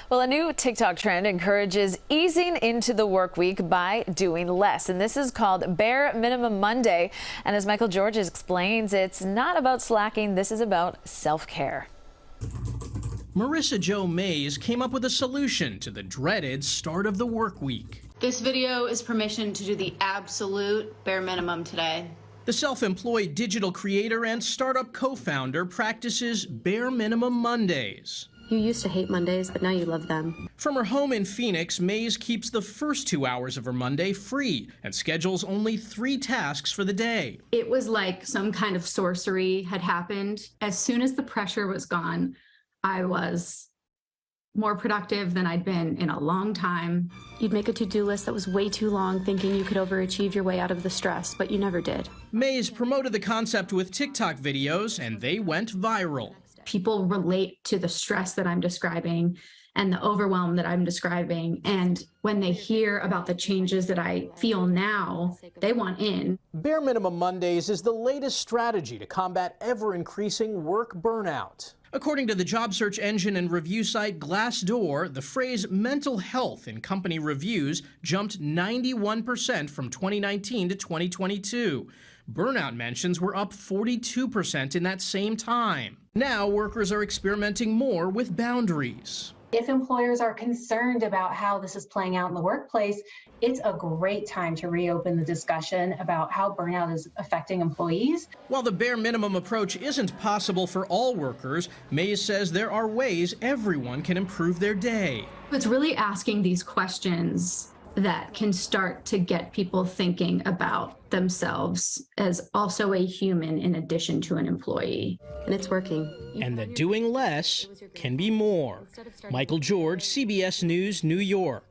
Well, a new TikTok trend encourages easing into the work week by doing less. And this is called Bare Minimum Monday. And as Michael George explains, it's not about slacking. This is about self-care. Marissa Jo Mays came up with a solution to the dreaded start of the work week. This video is permission to do the absolute bare minimum today. The self-employed digital creator and startup co-founder practices Bare Minimum Mondays. You used to hate Mondays, but now you love them. From her home in Phoenix, Mays keeps the first 2 hours of her Monday free and schedules only 3 tasks for the day. It was like some kind of sorcery had happened. As soon as the pressure was gone, I was more productive than I'd been in a long time. You'd make a to-do list that was way too long, thinking you could overachieve your way out of the stress, but you never did. Mays promoted the concept with TikTok videos, and they went viral. People relate to the stress that I'm describing and the overwhelm that I'm describing. And when they hear about the changes that I feel now, they want in. Bare Minimum Mondays is the latest strategy to combat ever-increasing work burnout. According to the job search engine and review site Glassdoor, the phrase mental health in company reviews jumped 91% from 2019 to 2022. Burnout mentions were up 42% in that same time. Now workers are experimenting more with boundaries. If employers are concerned about how this is playing out in the workplace, it's a great time to reopen the discussion about how burnout is affecting employees. While the bare minimum approach isn't possible for all workers, Mays says there are ways everyone can improve their day. It's really asking these questions that can start to get people thinking about themselves as also a human in addition to an employee. And it's working. And that doing less can be more. Michael George, CBS News, New York.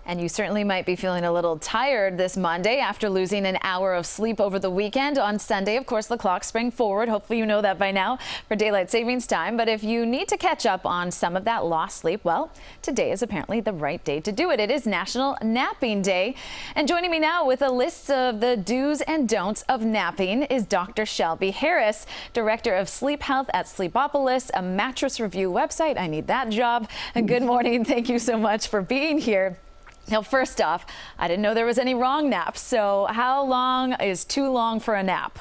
And you certainly might be feeling a little tired this Monday after losing an hour of sleep over the weekend. On Sunday, of course, the clock sprang forward. Hopefully you know that by now for daylight savings time. But if you need to catch up on some of that lost sleep, well, today is apparently the right day to do it. It is National Napping Day. And joining me now with a list of the do's and don'ts of napping is Dr. Shelby Harris, Director of Sleep Health at Sleepopolis, a mattress review website. I need that job. And good morning. Thank you so much for being here. Now, first off, I didn't know there was any wrong naps. So how long is too long for a nap?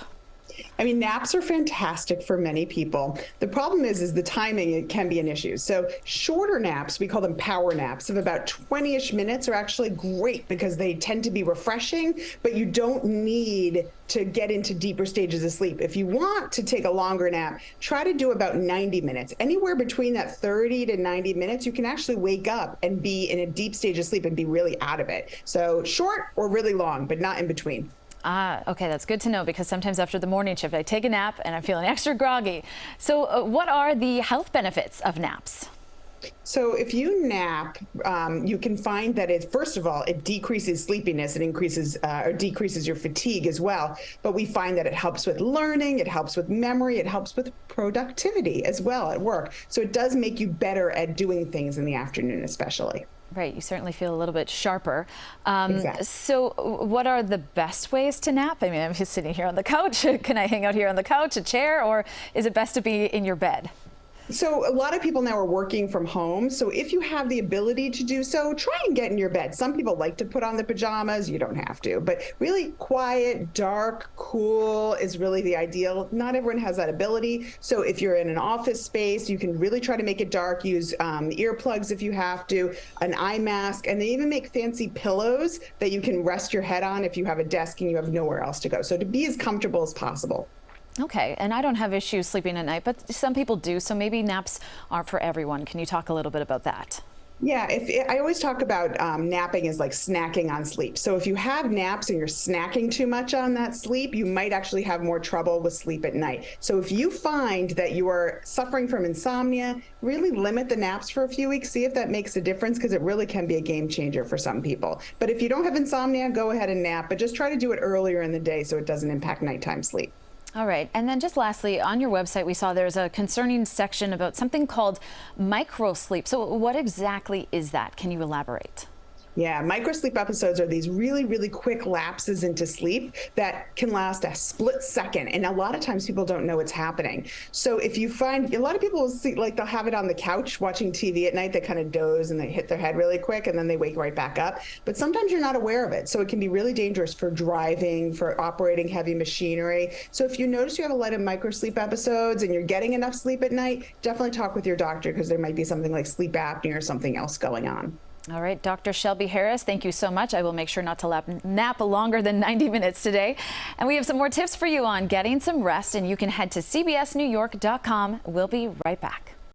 I mean, naps are fantastic for many people. The problem is the timing, it can be an issue. So shorter naps, we call them power naps, of about 20-ish minutes are actually great because they tend to be refreshing, but you don't need to get into deeper stages of sleep. If you want to take a longer nap, try to do about 90 minutes. Anywhere between that 30 to 90 minutes, you can actually wake up and be in a deep stage of sleep and be really out of it. So short or really long, but not in between. Okay, that's good to know because sometimes after the morning shift, I take a nap and I'm feeling extra groggy. So what are the health benefits of naps? So if you nap, you can find that first of all, it decreases sleepiness, it increases or decreases your fatigue as well. But we find that it helps with learning, it helps with memory, it helps with productivity as well at work. So it does make you better at doing things in the afternoon, especially. Right, you certainly feel a little bit sharper. Exactly. So what are the best ways to nap? I mean, I'm just sitting here on the couch. Can I hang out here on the couch, a chair, or is it best to be in your bed? So a lot of people now are working from home. So if you have the ability to do so, try and get in your bed. Some people like to put on the pajamas. You don't have to. But really quiet, dark, cool is really the ideal. Not everyone has that ability. So if you're in an office space, you can really try to make it dark. Use earplugs if you have to, an eye mask, and they even make fancy pillows that you can rest your head on if you have a desk and you have nowhere else to go. So to be as comfortable as possible. Okay, and I don't have issues sleeping at night, but some people do, so maybe naps aren't for everyone. Can you talk a little bit about that? Yeah, I always talk about napping as like snacking on sleep. So if you have naps and you're snacking too much on that sleep, you might actually have more trouble with sleep at night. So if you find that you are suffering from insomnia, really limit the naps for a few weeks, see if that makes a difference, because it really can be a game changer for some people. But if you don't have insomnia, go ahead and nap, but just try to do it earlier in the day so it doesn't impact nighttime sleep. All right. And then just lastly, on your website, we saw there's a concerning section about something called microsleep. So what exactly is that? Can you elaborate? Yeah, microsleep episodes are these really, really quick lapses into sleep that can last a split second. And a lot of times people don't know it's happening. So if you find, a lot of people will see, like they'll have it on the couch watching TV at night, they kind of doze and they hit their head really quick and then they wake right back up. But sometimes you're not aware of it. So it can be really dangerous for driving, for operating heavy machinery. So if you notice you have a lot of microsleep episodes and you're getting enough sleep at night, definitely talk with your doctor because there might be something like sleep apnea or something else going on. All right, Dr. Shelby Harris, thank you so much. I will make sure not to nap longer than 90 minutes today. And we have some more tips for you on getting some rest, and you can head to cbsnewyork.com. We'll be right back.